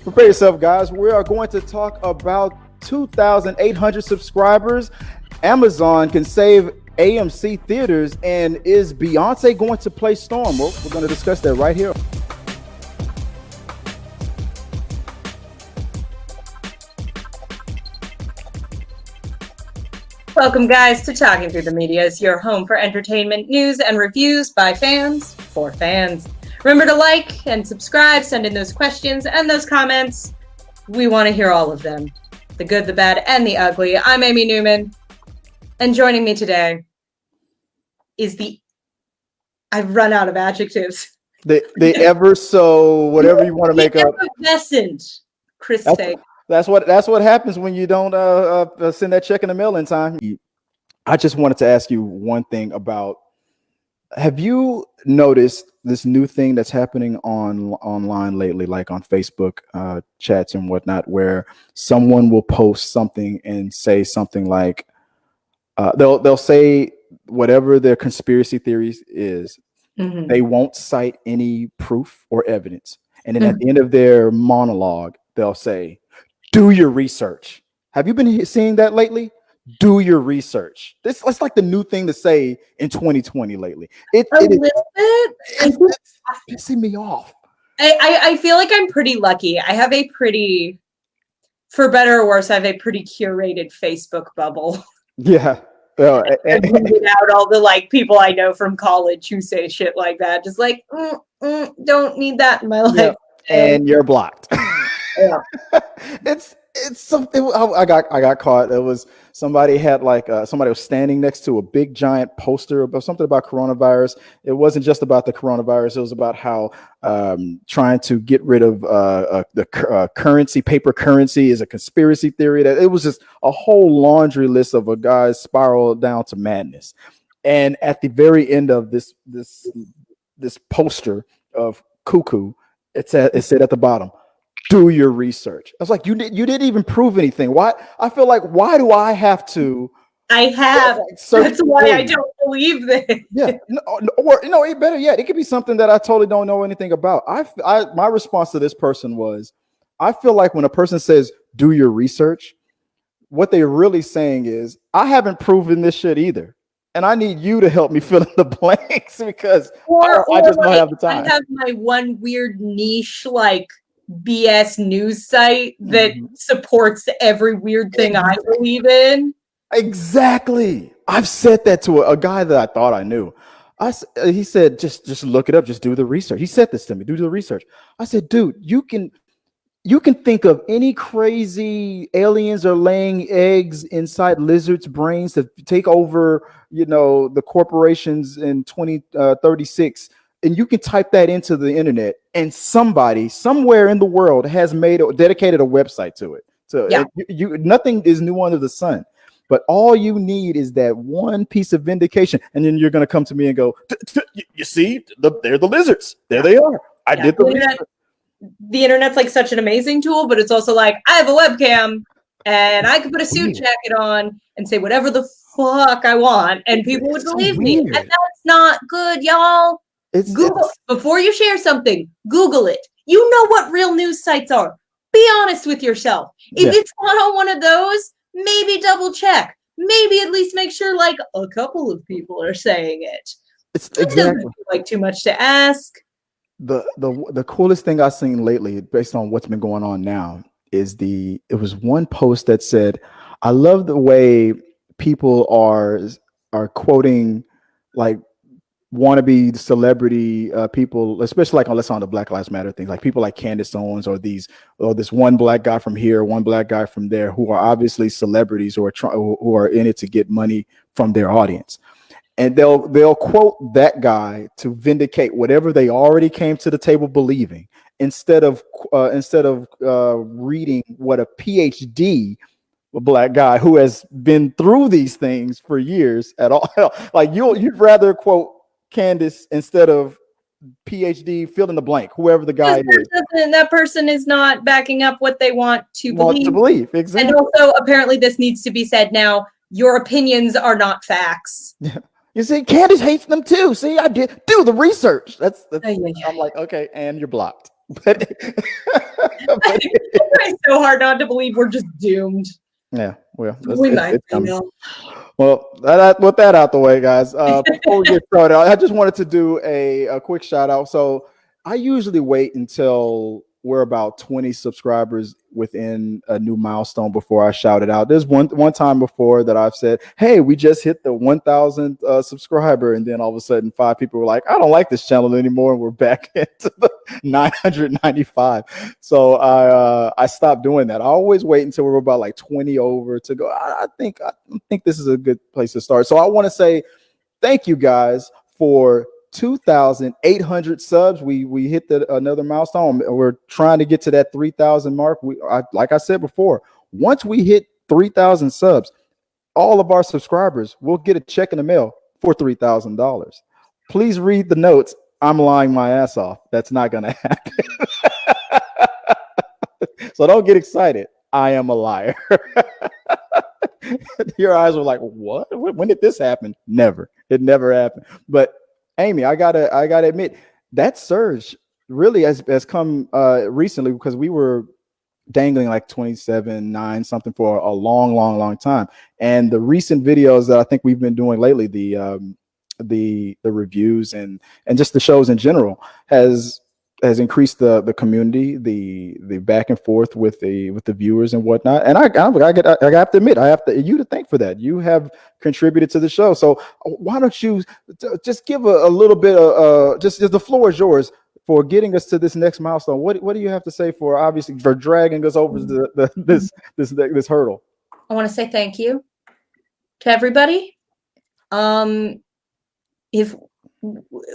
Prepare yourself, guys. We are going to talk about 2,800 subscribers. Amazon can save AMC theaters, and is Beyonce going to play Storm? Well, we're going to discuss that right here. Welcome, guys, to Talking Through the Media, your home for entertainment, news, and reviews by fans for fans. Remember to like and subscribe, send in those questions and those comments. We want to hear all of them. The good, the bad, and the ugly. I'm Amy Newman. And joining me today is I've run out of adjectives. The ever so whatever you want to make up. Effervescent Chris Steak. That's what happens when you don't send that check in the mail in time. I just wanted to ask you one thing about, have you noticed this new thing that's happening online lately, like on Facebook chats and whatnot, where someone will post something and say something like, they'll say whatever their conspiracy theories is, they won't cite any proof or evidence. And then at the end of their monologue, they'll say, do your research. Have you been seeing that lately? Do your research. That's like the new thing to say in 2020 lately. It's pissing me off. I feel like I'm pretty lucky. I have a pretty, for better or worse, I have a pretty curated Facebook bubble. Yeah. Well, and out all the people I know from college who say shit like that. Just like, don't need that in my life. Yeah. And you're blocked. Yeah. It's something. I got caught. It was somebody had somebody was standing next to a big giant poster about something about coronavirus. It wasn't just about the coronavirus. It was about how trying to get rid of the currency, paper currency, is a conspiracy theory. That it was just a whole laundry list of a guy's spiral down to madness. And at the very end of this poster of cuckoo, it said at the bottom, do your research. I was like, you didn't even prove anything. Why? I feel like, why do I have to? I have. That's why I don't believe this. Yeah. Or better yet, it could be something that I totally don't know anything about. My response to this person was, I feel like when a person says, do your research, what they're really saying is, I haven't proven this shit either. And I need you to help me fill in the blanks because I just don't have the time. I have my one weird niche, BS news site that supports every weird thing I believe in. Exactly. I've said that to a guy that I thought I knew. He said, just look it up. Just do the research. He said this to me. Do the research. I said, dude, you can think of any crazy aliens are laying eggs inside lizards' brains to take over, the corporations in 2036. And you can type that into the internet, and somebody somewhere in the world has dedicated a website to it. So nothing is new under the sun. But all you need is that one piece of vindication, and then you're going to come to me and go, "You see, they're the lizards. There they are. I did the research." The internet's such an amazing tool, but it's also I have a webcam, and I could put a suit jacket on and say whatever the fuck I want, and people would believe me. And that's not good, y'all. Google before you share something. Google it. You know what real news sites are. Be honest with yourself. If it's not on one of those, maybe double check. Maybe at least make sure a couple of people are saying it. It's exactly too much to ask. The coolest thing I've seen lately, based on what's been going on now, is it was one post that said, I love the way people are quoting wannabe celebrity people, especially let's on the Black Lives Matter thing, people like Candace Owens or this one black guy from here, one black guy from there, who are obviously celebrities who are in it to get money from their audience. And they'll quote that guy to vindicate whatever they already came to the table believing, instead of reading what a PhD, a black guy who has been through these things for years at all. You'd rather quote Candace instead of PhD, fill in the blank, whoever the guy is. That person is not backing up what they want to believe. Exactly. And also, apparently, this needs to be said now. Your opinions are not facts. Yeah. You see, Candace hates them too. See, I did do the research. That's I'm like, okay, and you're blocked. But so hard not to believe we're just doomed. Yeah, well, We might be, coming. though. Well, with that out the way, guys, before we get started, I just wanted to do a quick shout out. So I usually wait until we're about 20 subscribers within a new milestone before I shout it out. There's one time before that I've said, hey, we just hit the 1,000 subscriber. And then all of a sudden 5 people were like, I don't like this channel anymore. And we're back into the 995. So I stopped doing that. I always wait until we're about like 20 over to go. I think this is a good place to start. So I want to say thank you guys for 2,800 subs. We hit another milestone. We're trying to get to that 3,000 mark. Like I said before, once we hit 3,000 subs, all of our subscribers will get a check in the mail for $3,000. Please read the notes. I'm lying my ass off. That's not going to happen. So don't get excited. I am a liar. Your eyes were like, what? When did this happen? Never. It never happened. But Amy, I gotta admit that surge really has come recently, because we were dangling like 27.9 something for a long time. And the recent videos that I think we've been doing lately, the reviews and just the shows in general has increased the community, the back and forth with the viewers and whatnot. And I have to admit, I have you to thank for that. You have contributed to the show. So why don't you just give a little bit of just the floor is yours for getting us to this next milestone. What do you have to say for dragging us over this hurdle? I want to say thank you to everybody.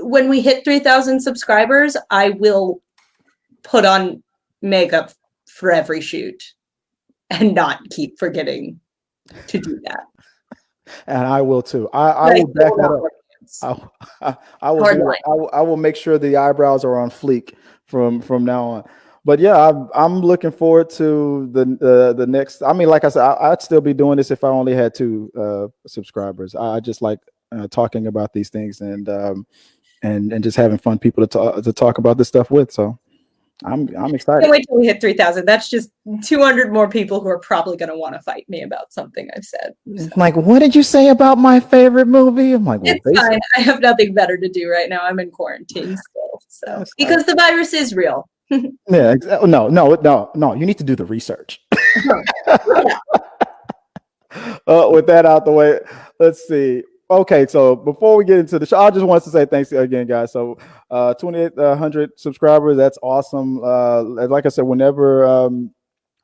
When we hit 3,000 subscribers, I will put on makeup for every shoot and not keep forgetting to do that. And I will too. I will back that up. I will make sure the eyebrows are on fleek from now on. But yeah, I'm looking forward to the next. I mean, like I said, I'd still be doing this if I only had 2 subscribers. I just like talking about these things and just having fun people to talk about this stuff with. So I'm excited. Can't wait till we hit 3,000. That's just 200 more people who are probably going to want to fight me about something I've said. So. Like, what did you say about my favorite movie? I'm like, well, it's fine. I have nothing better to do right now. I'm in quarantine still, so because the virus is real. Yeah, no. You need to do the research. With that out the way, let's see. Okay, so before we get into the show, I just want to say thanks again, guys. So 2,800 subscribers, that's awesome. Like I said, whenever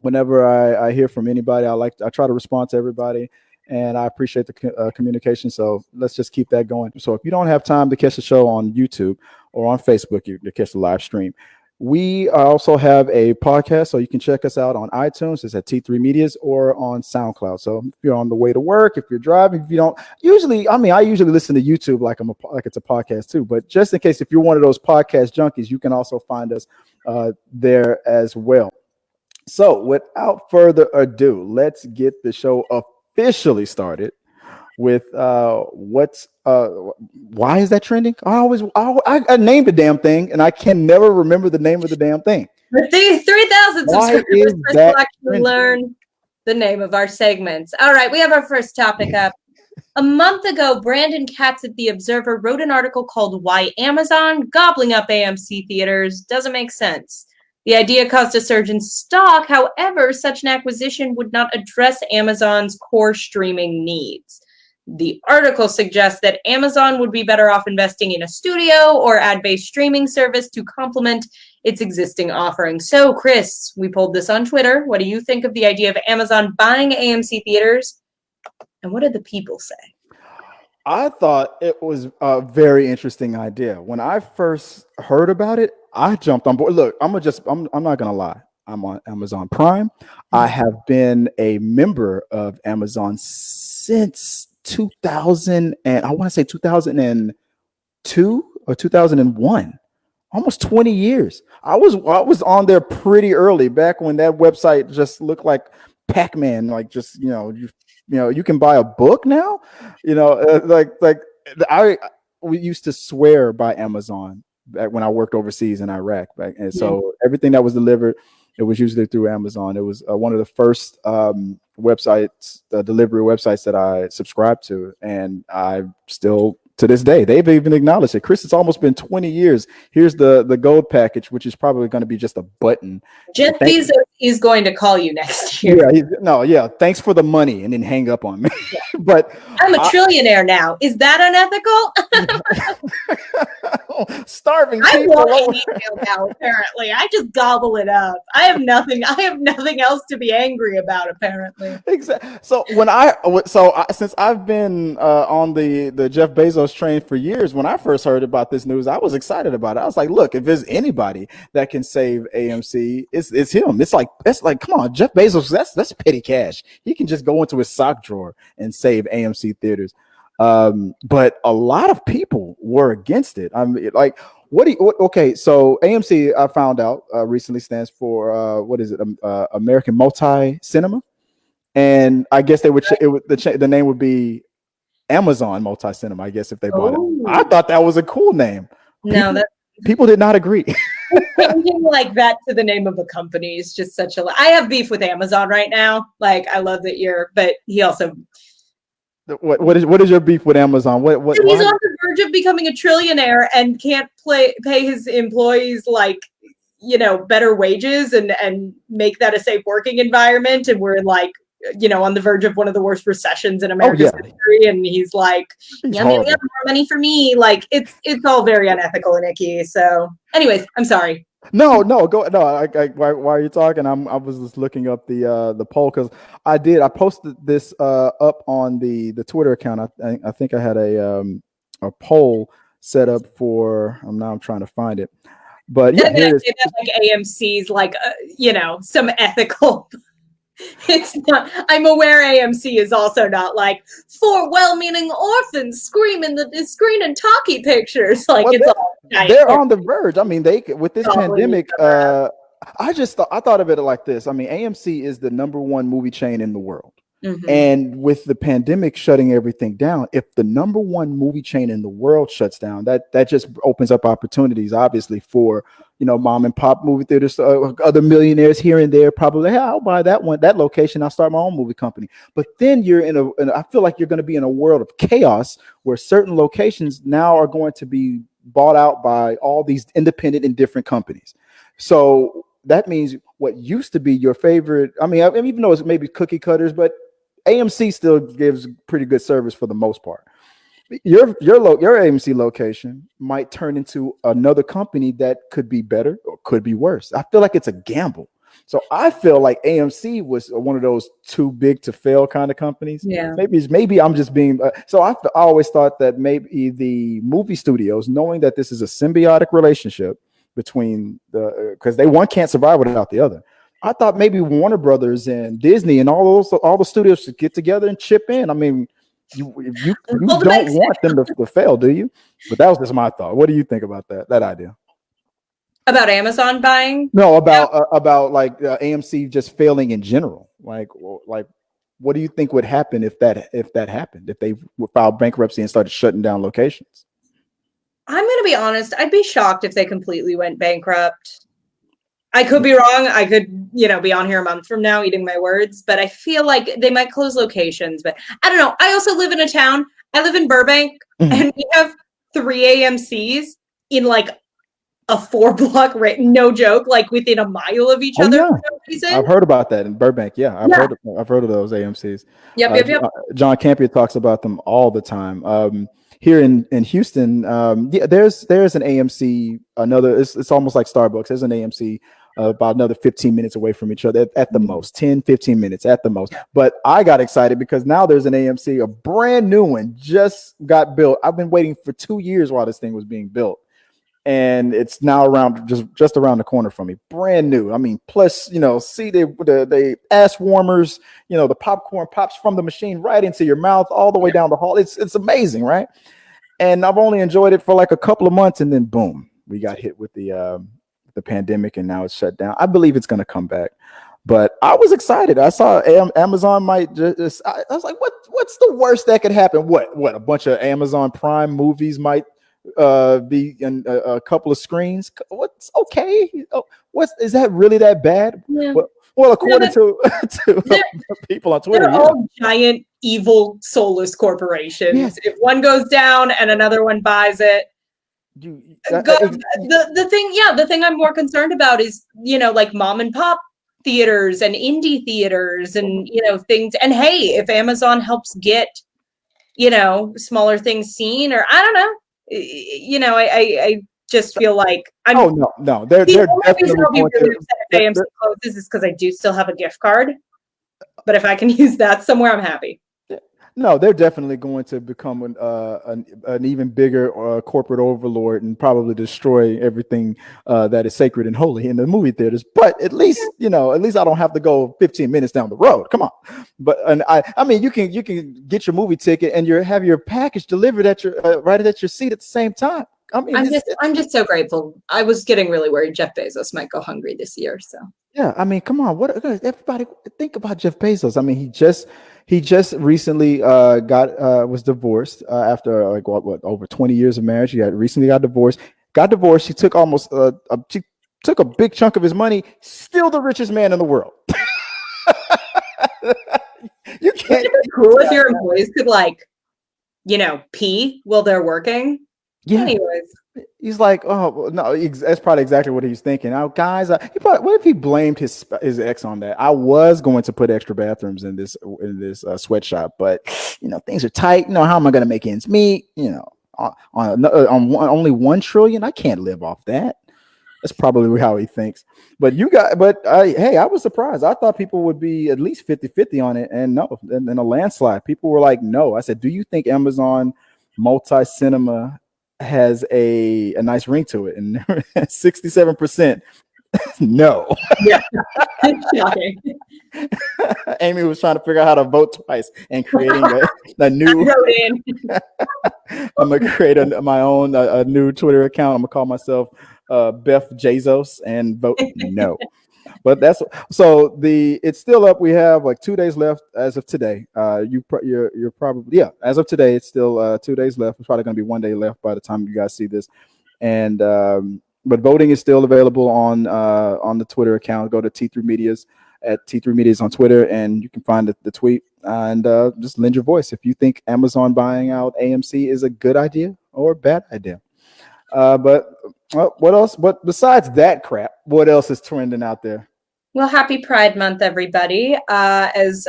I hear from anybody, I try to respond to everybody, and I appreciate the communication. So let's just keep that going. So if you don't have time to catch the show on YouTube or on Facebook, you catch the live stream. We also have a podcast, so you can check us out on iTunes. It's at T3 Medias, or on SoundCloud. So if you're on the way to work, if you're driving, if you don't, I usually listen to YouTube like it's a podcast too. But just in case, if you're one of those podcast junkies, you can also find us there as well. So without further ado, let's get the show officially started with why is that trending? I named the damn thing and I can never remember the name of the damn thing. The 3,000 subscribers will actually learn the name of our segments. All right, we have our first topic up. A month ago, Brandon Katz at The Observer wrote an article called Why Amazon Gobbling Up AMC Theaters Doesn't Make Sense. The idea caused a surge in stock. However, such an acquisition would not address Amazon's core streaming needs. The article suggests that Amazon would be better off investing in a studio or ad-based streaming service to complement its existing offerings. So, Chris, we pulled this on Twitter. What do you think of the idea of Amazon buying AMC theaters? And what did the people say? I thought it was a very interesting idea. When I first heard about it, I jumped on board. Look, I'm not gonna lie. I'm on Amazon Prime. I have been a member of Amazon since 2000, and I want to say 2002 or 2001, almost 20 years. I was on there pretty early, back when that website just looked like Pac-Man, like just you can buy a book now, we used to swear by Amazon back when I worked overseas in Iraq, and so everything that was delivered It was usually through Amazon. It was one of the first websites, delivery websites that I subscribed to, and I still, to this day, they've even acknowledged it. Chris, it's almost been 20 years. Here's the gold package, which is probably going to be just a button. Jeff Bezos is going to call you next year. Yeah, thanks for the money, and then hang up on me. Yeah. But I'm a trillionaire now. Is that unethical? Starving I people. won't eat meal now, apparently. I just gobble it up. I have nothing else to be angry about, apparently. Exactly. So since I've been on the Jeff Bezos train for years, when I first heard about this news, I was excited about it. I was like, look, if there's anybody that can save AMC, it's him. It's like, come on, Jeff Bezos, that's petty cash. He can just go into his sock drawer and save AMC theaters. But a lot of people were against it. I mean, like, okay, so AMC, I found out recently, stands for what is it? American Multi Cinema, and I guess they would the name would be Amazon Multi Cinema. I guess if they bought it, I thought that was a cool name. People did not agree. Changing like that to the name of a company is just such a. I have beef with Amazon right now. Like, I love that but he also. What is your beef with Amazon? He's on the verge of becoming a trillionaire and can't pay his employees better wages and make that a safe working environment. And we're on the verge of one of the worst recessions in America's history. And he's like, more money for me. Like, it's all very unethical and icky. So anyways, I'm sorry. No, go. No, why are you talking? I was just looking up the poll because I posted this up on the Twitter account. I think I had a poll set up for. I'm trying to find it, but yeah, here it is. Like AMC's some ethical. It's not. I'm aware AMC is also not like for well-meaning orphans screaming the screen and talkie pictures. Like, it's all. They're on the verge. I mean, with this pandemic. I thought of it like this. I mean, AMC is the #1 movie chain in the world. Mm-hmm. And with the pandemic shutting everything down, if the #1 movie chain in the world shuts down, that just opens up opportunities, obviously, for mom and pop movie theaters, other millionaires here and there. Probably, hey, I'll buy that location. I'll start my own movie company. But then you're I feel like you're going to be in a world of chaos where certain locations now are going to be bought out by all these independent and different companies. So that means what used to be your favorite. I mean, even though it's maybe cookie cutters, but AMC still gives pretty good service for the most part. Your AMC location might turn into another company that could be better or could be worse. I feel like it's a gamble. So I feel like AMC was one of those too big to fail kind of companies. Yeah. Maybe I'm just being. So I always thought that maybe the movie studios, knowing that this is a symbiotic relationship between because one can't survive without the other. I thought maybe Warner Brothers and Disney and all the studios should get together and chip in. I mean, you don't want them to fail, do you? But that was just my thought. What do you think about that idea? About Amazon buying? No, about like AMC just failing in general. Like, what do you think would happen if that happened? If they filed bankruptcy and started shutting down locations? I'm going to be honest. I'd be shocked if they completely went bankrupt. I could be wrong. I could, be on here a month from now eating my words, but I feel like they might close locations. But I don't know. I also live in a town. I live in Burbank, and we have 3 AMCs in like a 4-block rate. No joke, like within a mile of each other. Yeah. For no reason. I've heard about that in Burbank. Yeah, I've heard of those AMCs. Yep. John Campion talks about them all the time. Here in Houston, there's an AMC. It's almost like Starbucks. There's an AMC about another 15 minutes away from each other at the most, 10, 15 minutes at the most. But I got excited because now there's an AMC, a brand new one, just got built. I've been waiting for 2 years while this thing was being built. And it's now just around the corner from me, brand new. I mean, plus, see the ass warmers, the popcorn pops from the machine right into your mouth all the way down the hall. It's amazing, right? And I've only enjoyed it for like a couple of months, and then boom, we got hit with the pandemic, and now it's shut down. I believe it's going to come back, but I was excited. I saw Amazon might just. I was like, what's the worst that could happen? What a bunch of Amazon Prime movies might be in a couple of screens. What's okay? Oh, is that really that bad? Yeah. Well, according to people on Twitter, they're all giant evil soulless corporations. Yeah. If one goes down and another one buys it, the thing I'm more concerned about is, like mom and pop theaters and indie theaters and, things. And hey, if Amazon helps get, smaller things seen, or I don't know, I just feel like no, they're definitely going to. If AMC closes is because I do still have a gift card, but if I can use that somewhere, I'm happy. No, they're definitely going to become an even bigger corporate overlord and probably destroy everything that is sacred and holy in the movie theaters. But at least I don't have to go 15 minutes down the road. Come on. But I mean, you can get your movie ticket and have your package delivered at your right at your seat at the same time. I mean, I'm just so grateful. I was getting really worried Jeff Bezos might go hungry this year. So yeah, I mean, come on, everybody think about Jeff Bezos. I mean, he just recently was divorced after like what over 20 years of marriage. He recently got divorced. He took almost she took a big chunk of his money. Still the richest man in the world. You can't. It'd be cool if your employees could pee while they're working. Yeah. Anyways, he's like, oh no, that's probably exactly what he's thinking. Now, guys, what if he blamed his ex on that? I was going to put extra bathrooms in this sweatshop, but things are tight. How am I going to make ends meet? On only $1 trillion, I can't live off that. That's probably how he thinks. But hey, I was surprised. I thought people would be at least 50-50 on it, and no, in a landslide, people were like, no. I said, do you think Amazon multi-cinema has a nice ring to it? And 67% no. Yeah. Shocking. Amy was trying to figure out how to vote twice and creating a new I'm gonna create my own a new Twitter account. I'm gonna call myself Beth Jesus and vote no. But it's still up. We have like 2 days left as of today. You're probably as of today, it's still 2 days left. It's probably going to be 1 day left by the time you guys see this. And but voting is still available on the Twitter account. Go to T3 Medias at T3 Medias on Twitter, and you can find the tweet and just lend your voice if you think Amazon buying out AMC is a good idea or a bad idea. But what else? But besides that crap, what else is trending out there? Well, happy Pride Month, everybody. As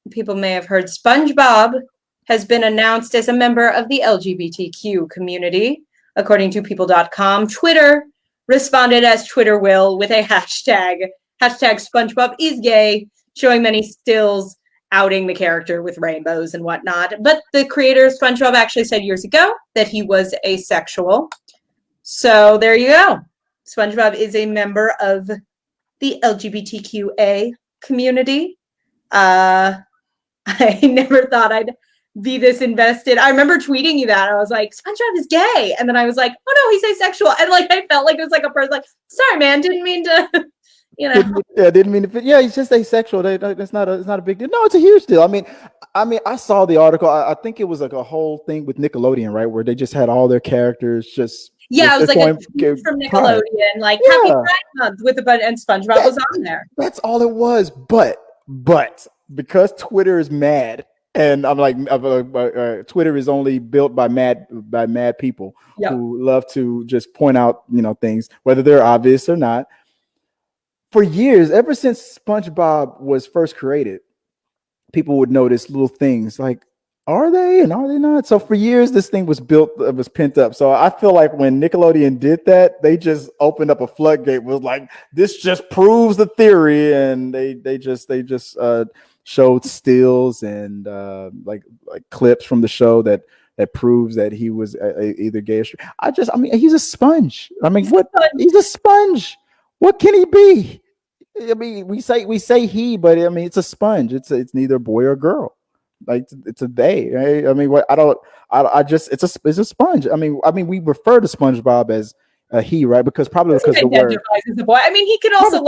people may have heard, Spongebob has been announced as a member of the LGBTQ community, according to people.com. Twitter responded as Twitter will with a hashtag Spongebob is gay, showing many stills outing the character with rainbows and whatnot. But the creator of Spongebob actually said years ago that he was asexual. So there you go. Spongebob is a member of the LGBTQA community. I never thought I'd be this invested. I remember tweeting you that. I was like, SpongeBob is gay. And then I was like, oh no, he's asexual. And I felt like it was like a person like, sorry, man, didn't mean to, didn't mean to. Yeah, he's just asexual. It's not a big deal. No, it's a huge deal. I mean, I saw the article. I think it was like a whole thing with Nickelodeon, right? Where they just had all their characters just. Yeah, it was like a from Nickelodeon, Happy Pride Month with a bunch, and SpongeBob was on there. That's all it was. But because Twitter is mad, and I'm like, Twitter is only built by mad people who love to just point out, things, whether they're obvious or not. For years, ever since SpongeBob was first created, people would notice little things like, are they and are they not? So for years, this thing was built, it was pent up. So I feel like when Nickelodeon did that, they just opened up a floodgate. Was like, this just proves the theory, and they just showed stills and like clips from the show that proves that he was either gay or straight. He's a sponge. He's a sponge. What can he be? I mean, we say he, but I mean, it's a sponge. It's neither a boy or girl. Like it's a they. Right? I mean, it's a sponge. I mean, we refer to SpongeBob as a he, right? Because the word. As a boy. I mean, he could also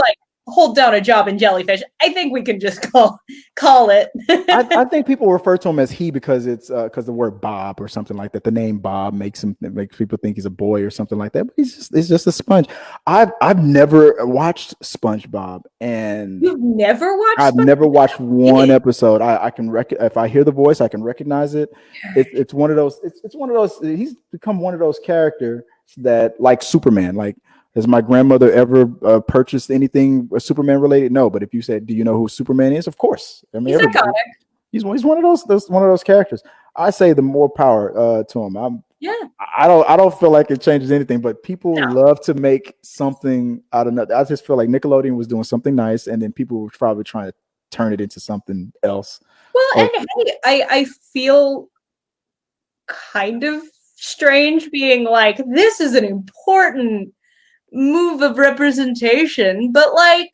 hold down a job in jellyfish. I think we can just call it. I think people refer to him as he because it's because the word Bob or something like that. The name Bob makes people think he's a boy or something like that. But he's just a sponge. I've never watched SpongeBob, and You've never watched? I've never watched one episode. I can if I hear the voice, I can recognize it. It's one of those. It's one of those. He's become one of those characters that, like Superman, like. Has my grandmother ever purchased anything Superman related? No, but if you said, "Do you know who Superman is?" Of course. I mean, he's one of those characters. I say the more power to him. I don't feel like it changes anything, but people love to make something out of nothing. I just feel like Nickelodeon was doing something nice, and then people were probably trying to turn it into something else. Well, and hey, I feel kind of strange being like, this is an important move of representation, but like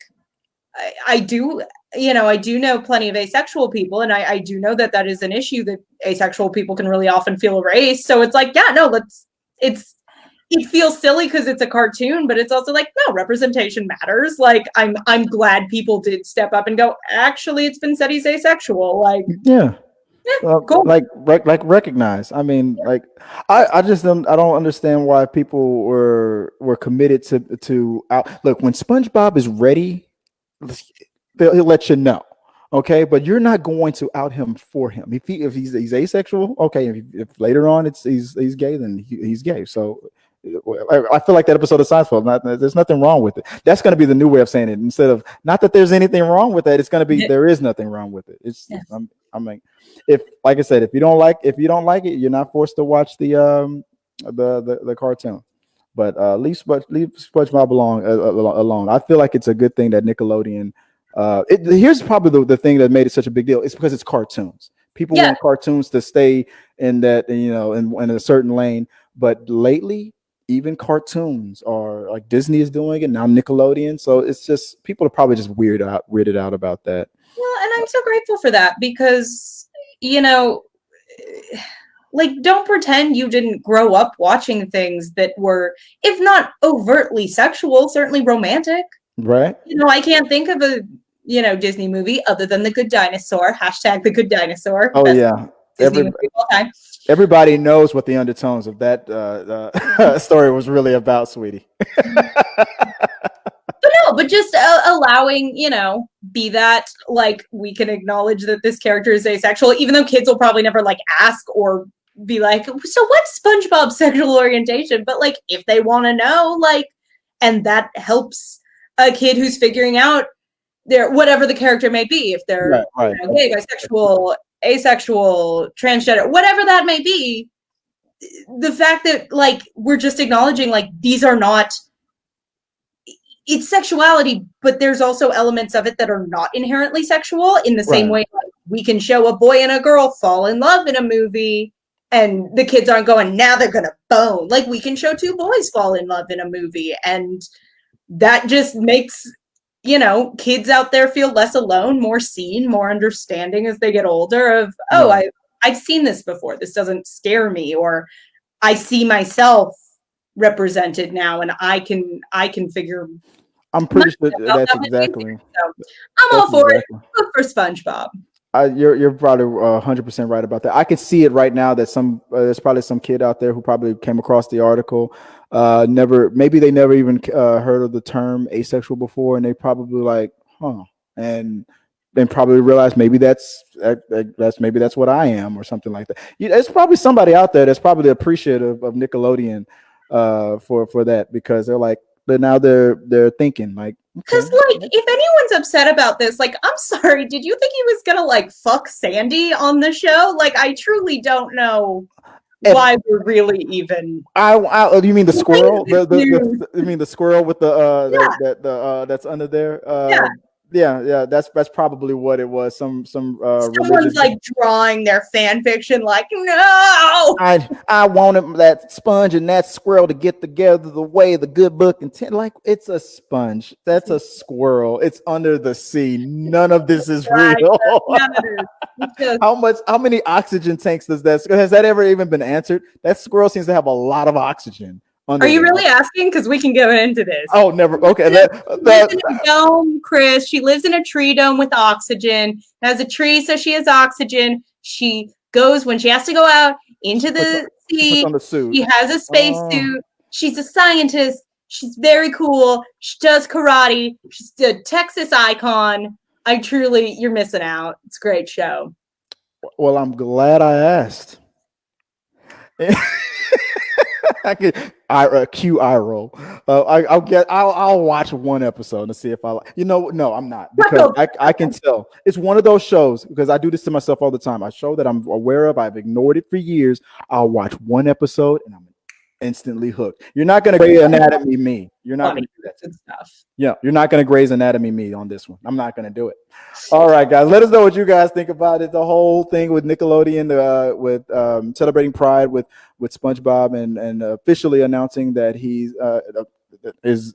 I do know plenty of asexual people, and I do know that is an issue that asexual people can really often feel erased. So it's like, it feels silly because it's a cartoon, but it's also like, no, representation matters. Like I'm glad people did step up and go, actually, it's been said he's asexual. Like, cool. Like recognize. I mean, like I just don't understand why people were committed to out. Look, when SpongeBob is ready, he'll let you know. Okay, but you're not going to out him for him. If he's asexual, okay. If later on he's gay, then he's gay. So I feel like that episode of Seinfeld. There's nothing wrong with it. That's going to be the new way of saying it. Instead of not that there's anything wrong with that, it's going to be there is nothing wrong with it. It's I mean, like I said, if you don't like it, you're not forced to watch the cartoon. But leave SpongeBob alone. I feel like it's a good thing that Nickelodeon. Here's probably the thing that made it such a big deal. It's because it's cartoons. People want cartoons to stay in that, in a certain lane. But lately, even cartoons are like Disney is doing it now, Nickelodeon. So it's just people are probably just weirded out about that. Well, and I'm so grateful for that because, like, don't pretend you didn't grow up watching things that were, if not overtly sexual, certainly romantic. Right. I can't think of a, Disney movie other than The Good Dinosaur. #The Good Dinosaur. Oh, yeah. Disney movie of all time. Everybody knows what the undertones of that story was really about, sweetie. But just allowing, be that, like, we can acknowledge that this character is asexual, even though kids will probably never, like, ask or be like, so what's SpongeBob's sexual orientation? But, like, if they want to know, like, and that helps a kid who's figuring out their, whatever the character may be, if they're gay, bisexual, asexual, transgender, whatever that may be, the fact that, like, we're just acknowledging, like, these are not, it's sexuality, but there's also elements of it that are not inherently sexual in the same way like, we can show a boy and a girl fall in love in a movie and the kids aren't going, now they're going to bone. Like, we can show two boys fall in love in a movie, and that just makes, kids out there feel less alone, more seen, more understanding as they get older of, I've seen this before. This doesn't scare me, or I see myself represented now, and I can figure. I'm pretty sure that's exactly. So I'm all for it. Look for SpongeBob. You're probably 100% right about that. I can see it right now that there's probably some kid out there who probably came across the article. Maybe they never even heard of the term asexual before, and they probably like, and then probably realize maybe that's what I am or something like that. There's probably somebody out there that's probably appreciative of Nickelodeon for that, because they're thinking like, because like if anyone's upset about this, like, I'm sorry, did you think he was gonna like fuck Sandy on the show? Like, I truly don't know why we're really even. You mean the squirrel? You mean the squirrel with the that's under there? Yeah, that's probably what it was. Someone's like drawing their fan fiction, like, no, I wanted that sponge and that squirrel to get together the way the good book intended. Like, it's a sponge, that's a squirrel, it's under the sea. None of this is real. None of it. How many oxygen tanks has that ever even been answered? That squirrel seems to have a lot of oxygen. Are you really asking? Because we can go into this. Oh, never. Okay. She lives in a dome, Chris. She lives in a tree dome with oxygen. Has a tree, so she has oxygen. She goes when she has to go out into the sea. She has a spacesuit. She's a scientist. She's very cool. She does karate. She's a Texas icon. You're missing out. It's a great show. Well, I'm glad I asked. I could cue eye roll. I'll watch one episode to see if I like. No, I'm not, because I can tell it's one of those shows, because I do this to myself all the time. A show that I'm aware of, I've ignored it for years. I'll watch one episode and I'm instantly hooked. You're not going to Grey's Anatomy me. You're not going to do that good stuff. Yeah, you're not going to Grey's Anatomy me on this one. I'm not going to do it. All right, guys, let us know what you guys think about it. The whole thing with Nickelodeon, with celebrating Pride with Spongebob, and officially announcing that he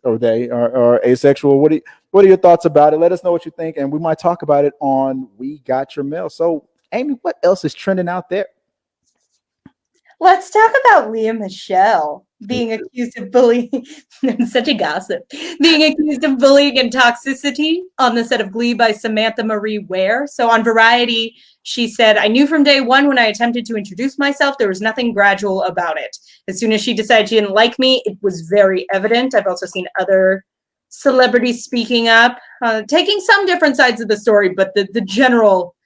they are asexual. What are your thoughts about it? Let us know what you think, and we might talk about it on We Got Your Mail. So, Amy, what else is trending out there? Let's talk about Lea Michele being accused of bullying. Such a gossip. Being accused of bullying and toxicity on the set of Glee by Samantha Marie Ware. So on Variety, she said, "I knew from day one when I attempted to introduce myself, there was nothing gradual about it. As soon as she decided she didn't like me, it was very evident." I've also seen other celebrities speaking up, taking some different sides of the story, but the general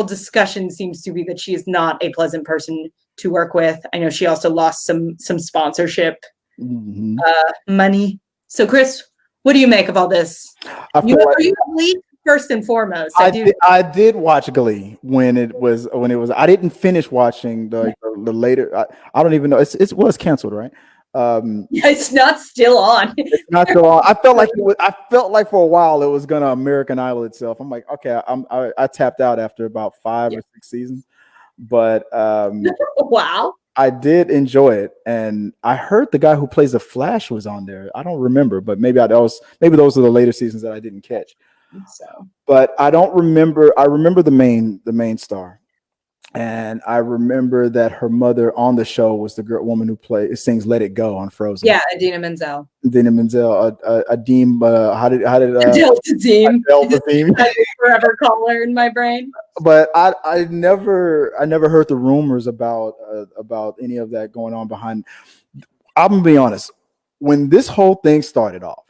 discussion seems to be that she is not a pleasant person to work with. I know she also lost some sponsorship money. So, Chris, what do you make of all this? You Glee first and foremost. I did watch Glee when it was. I didn't finish watching the later. I don't even know. It was canceled, right? It's not still on. It's not still on. I felt like for a while it was gonna American Idol itself. I'm like, okay, I tapped out after about 5 or 6 seasons. But wow, I did enjoy it, and I heard the guy who plays the Flash was on there. I don't remember, but maybe those are the later seasons that I didn't catch. So, but I don't remember. I remember the main star, and I remember that her mother on the show was the woman who sings "Let It Go" on Frozen. Yeah, Idina Menzel. Adeem. How did Delta Team? I forever call her in my brain. But I never heard the rumors about any of that going on behind. I'm gonna be honest. When this whole thing started off,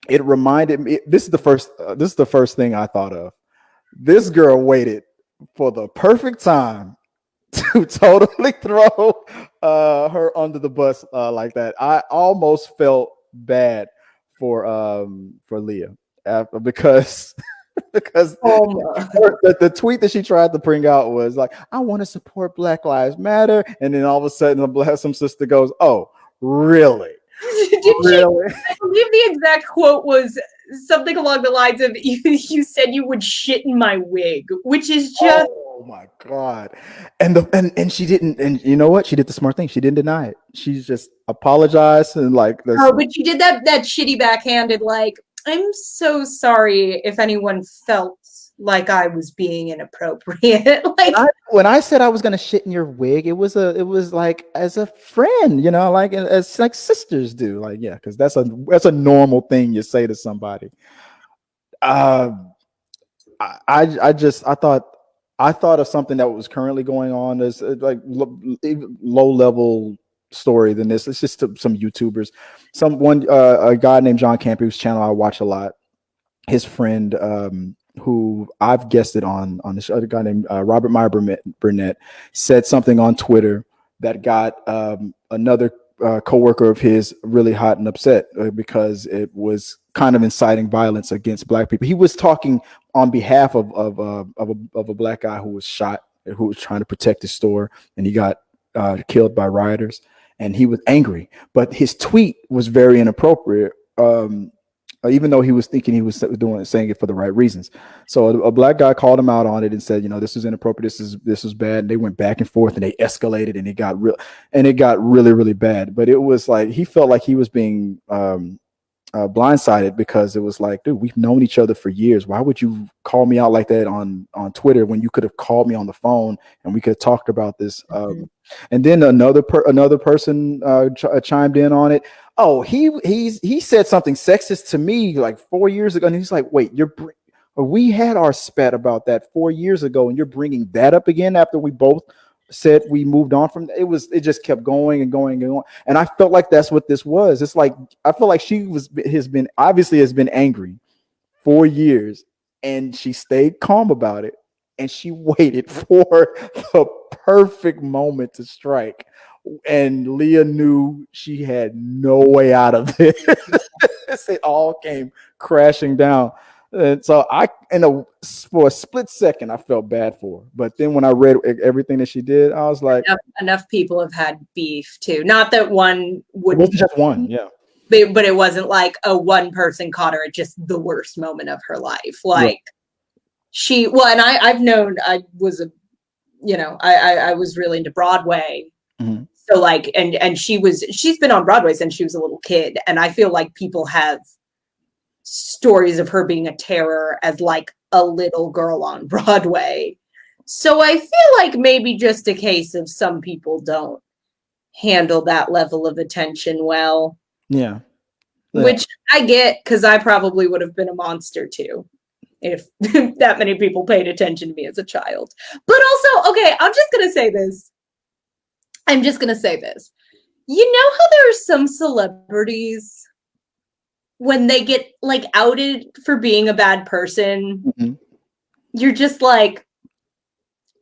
it reminded me. This is the first thing I thought of. This girl waited for the perfect time to totally throw her under the bus like that. I almost felt bad for Lea because the tweet that she tried to bring out was like, "I want to support Black Lives Matter," and then all of a sudden some sister goes, "Oh, really?" Really? I believe the exact quote was something along the lines of, "You said you would shit in my wig," which is just. Oh my God. And she didn't, and you know what? She did the smart thing. She didn't deny it. She's just apologized and like this. Oh, but she did that shitty backhanded, like, "I'm so sorry if anyone felt like I was being inappropriate." Like when I said I was gonna shit in your wig, it was like as a friend, like as like sisters do. Like, yeah, because that's a normal thing you say to somebody. I thought of something that was currently going on as like low level story than this. It's just some YouTubers, a guy named John Campy, whose channel I watch a lot. His friend, who I've guested on this other guy named Robert Meyer Burnett, said something on Twitter that got another coworker of his really hot and upset because it was kind of inciting violence against Black people. He was talking on behalf of a Black guy who was shot, who was trying to protect his store, and he got killed by rioters, and he was angry. But his tweet was very inappropriate, even though he was thinking he was saying it for the right reasons. So a Black guy called him out on it and said, "This is inappropriate. This was bad." And they went back and forth, and they escalated, and it got really, really bad. But it was like he felt like he was being blindsided because it was like, dude, we've known each other for years. Why would you call me out like that on Twitter when you could have called me on the phone and we could have talked about this? And then another person chimed in on it. Oh, he said something sexist to me like 4 years ago, and he's like, wait, we had our spat about that 4 years ago, and you're bringing that up again after we both said we moved on from it. It just kept going and going and going, and I felt like that's what this was. It's like I feel like she has been angry 4 years, and she stayed calm about it, and she waited for the perfect moment to strike, and Lea knew she had no way out of it. It all came crashing down. And so for a split second, I felt bad for her. But then when I read everything that she did, I was like, enough people have had beef too. Not that one would. It wasn't just one, yeah. But it wasn't like a one person caught her at just the worst moment of her life. Like and I've known, I was I was really into Broadway. Mm-hmm. So like, and she's been on Broadway since she was a little kid. And I feel like people have stories of her being a terror as like a little girl on Broadway. So I feel like maybe just a case of some people don't handle that level of attention well. Yeah. Which I get, because I probably would have been a monster too if that many people paid attention to me as a child. But also, okay, I'm just going to say this. You know how there are some celebrities when they get like outed for being a bad person, you're just like,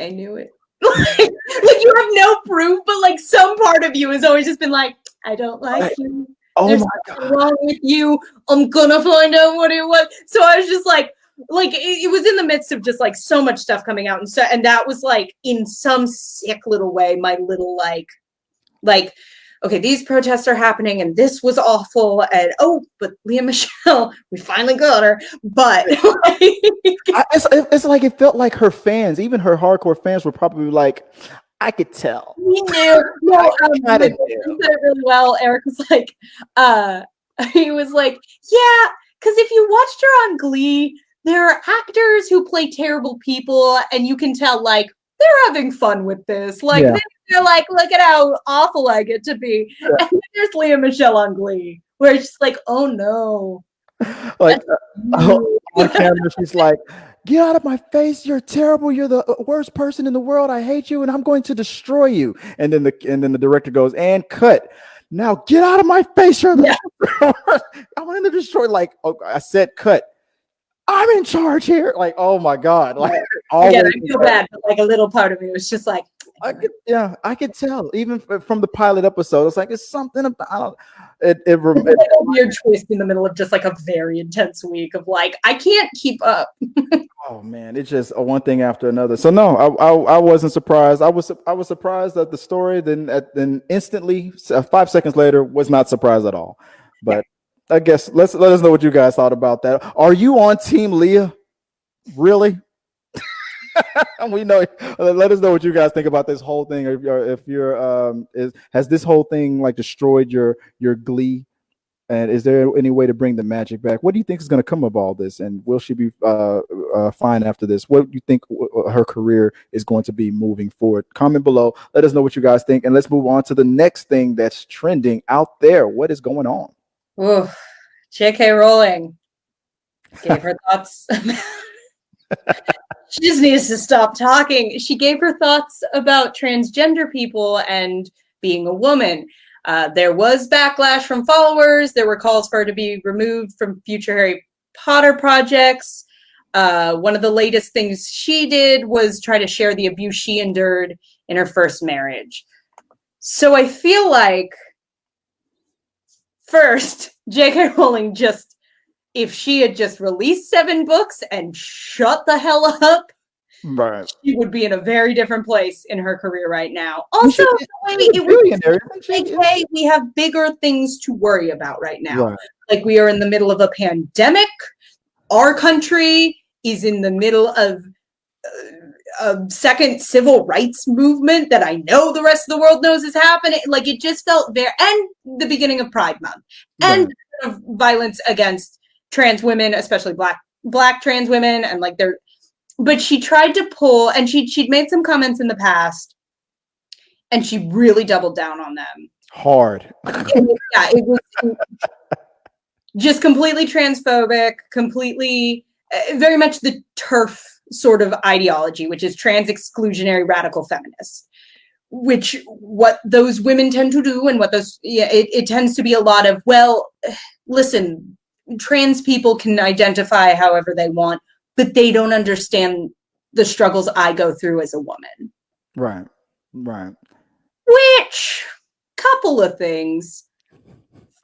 I knew it. Like you have no proof, but like some part of you has always just been like, I don't like you. There's something wrong with you. I'm gonna find out what it was. So I was just like it was in the midst of just like so much stuff coming out, and that was like in some sick little way my little like okay, these protests are happening and this was awful, and but Lea Michele, we finally got her. But it's like it felt like her fans, even her hardcore fans, were probably like, I could tell. He knew. No, he said it really well. Eric was like, he was like, yeah, because if you watched her on Glee, there are actors who play terrible people, and you can tell like they're having fun with this. Like they're like, look at how awful I get to be. Yeah. And there's Lea Michele on Glee, where it's just like, oh no. Like on camera, she's like, get out of my face, you're terrible, you're the worst person in the world, I hate you, and I'm going to destroy you. And then the director goes, and cut. Now get out of my face, you're I wanted to destroy, like, I said cut. I'm in charge here. Like, oh my God. Like, I feel bad, but like a little part of me was just like, I could tell even from the pilot episode. It's like it's something about it. It's like a weird twist in the middle of just like a very intense week of like I can't keep up. Oh man, it's just one thing after another. So no, I wasn't surprised. I was surprised at the story. Then instantly 5 seconds later was not surprised at all. But I guess let us know what you guys thought about that. Are you on Team Lea? Really? We know. Let us know what you guys think about this whole thing. Has this whole thing like destroyed your Glee? And is there any way to bring the magic back? What do you think is going to come of all this? And will she be fine after this? What do you think her career is going to be moving forward? Comment below. Let us know what you guys think. And let's move on to the next thing that's trending out there. What is going on? Ooh, J.K. Rowling gave her thoughts. She just needs to stop talking. She gave her thoughts about transgender people and being a woman. There was backlash from followers. There were calls for her to be removed from future Harry Potter projects. One of the latest things she did was try to share the abuse she endured in her first marriage. So I feel like, first, J.K. Rowling if she had just released 7 books and shut the hell up, right, she would be in a very different place in her career right now. Also, we have bigger things to worry about right now. Right. Like we are in the middle of a pandemic. Our country is in the middle of a second civil rights movement that I know the rest of the world knows is happening. Like it just felt and the beginning of Pride Month and of violence against trans women, especially black trans women, and like they're. But she tried to pull, and she'd made some comments in the past, and she really doubled down on them hard. It was just completely transphobic, completely very much the TERF sort of ideology, which is trans exclusionary radical feminists, which what those women tend to do, and what those it tends to be a lot of, well, listen, trans people can identify however they want, but they don't understand the struggles I go through as a woman. Right. Which, couple of things.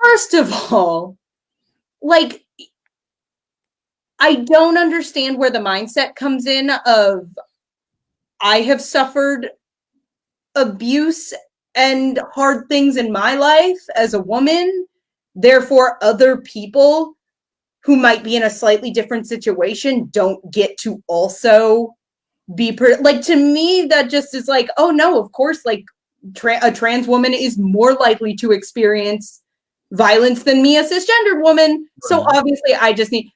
First of all, like, I don't understand where the mindset comes in of, I have suffered abuse and hard things in my life as a woman, therefore other people who might be in a slightly different situation don't get to also be like, to me that just is like, oh no, of course, like a trans woman is more likely to experience violence than me, a cisgendered woman. Right. So obviously I just need,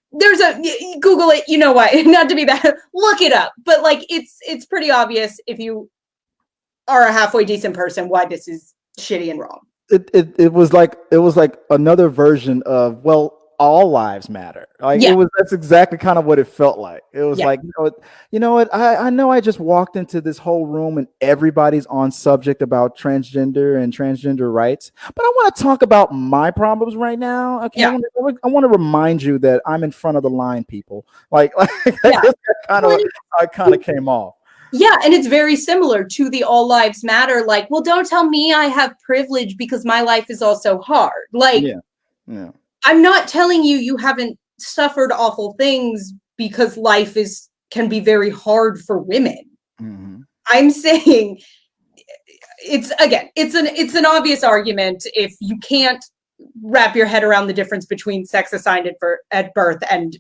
Google it, you know what, not to be bad, look it up, but like it's pretty obvious if you are a halfway decent person why this is shitty and wrong. It was like another version of, well, all lives matter. Like that's exactly kind of what it felt like. It was like, you know what? I know I just walked into this whole room and everybody's on subject about transgender and transgender rights, but I want to talk about my problems right now. Okay, I want to remind you that I'm in front of the line, people. Like that kind of came off. Yeah, and it's very similar to the all lives matter. Like, well, don't tell me I have privilege because my life is also hard. Like, I'm not telling you haven't suffered awful things, because life can be very hard for women. Mm-hmm. I'm saying it's an obvious argument if you can't wrap your head around the difference between sex assigned at birth and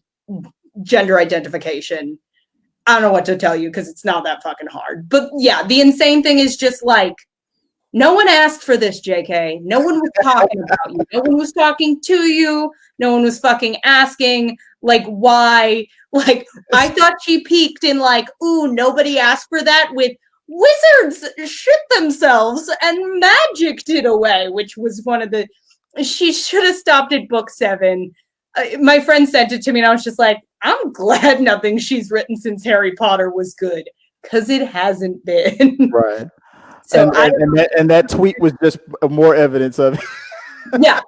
gender identification. I don't know what to tell you, because it's not that fucking hard. But yeah, the insane thing is just like, no one asked for this, JK. No one was talking about you. No one was talking to you. No one was fucking asking, like, why? Like, I thought she peaked in, like, ooh, nobody asked for that, with wizards shit themselves and magicked it away, which was one of the... She should have stopped at book 7. My friend sent it to me, and I was just like, I'm glad nothing she's written since Harry Potter was good, because it hasn't been. Right. So and that tweet was just more evidence of it. Yeah.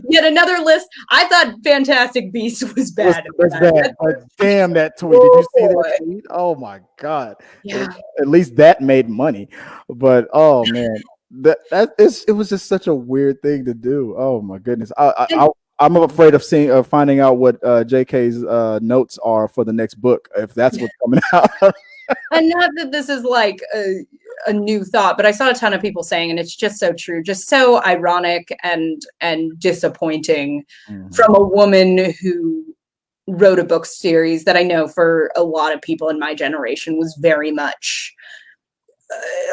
Yet another list. I thought Fantastic Beasts was bad. Damn, that tweet. Did you see that tweet? Oh my God. Yeah. At least that made money. But oh man, it was just such a weird thing to do. Oh my goodness. I'm afraid of finding out what JK's notes are for the next book, if that's what's coming out. And not that this is like a new thought, but I saw a ton of people saying, and it's just so true, just so ironic and disappointing from a woman who wrote a book series that I know for a lot of people in my generation was very much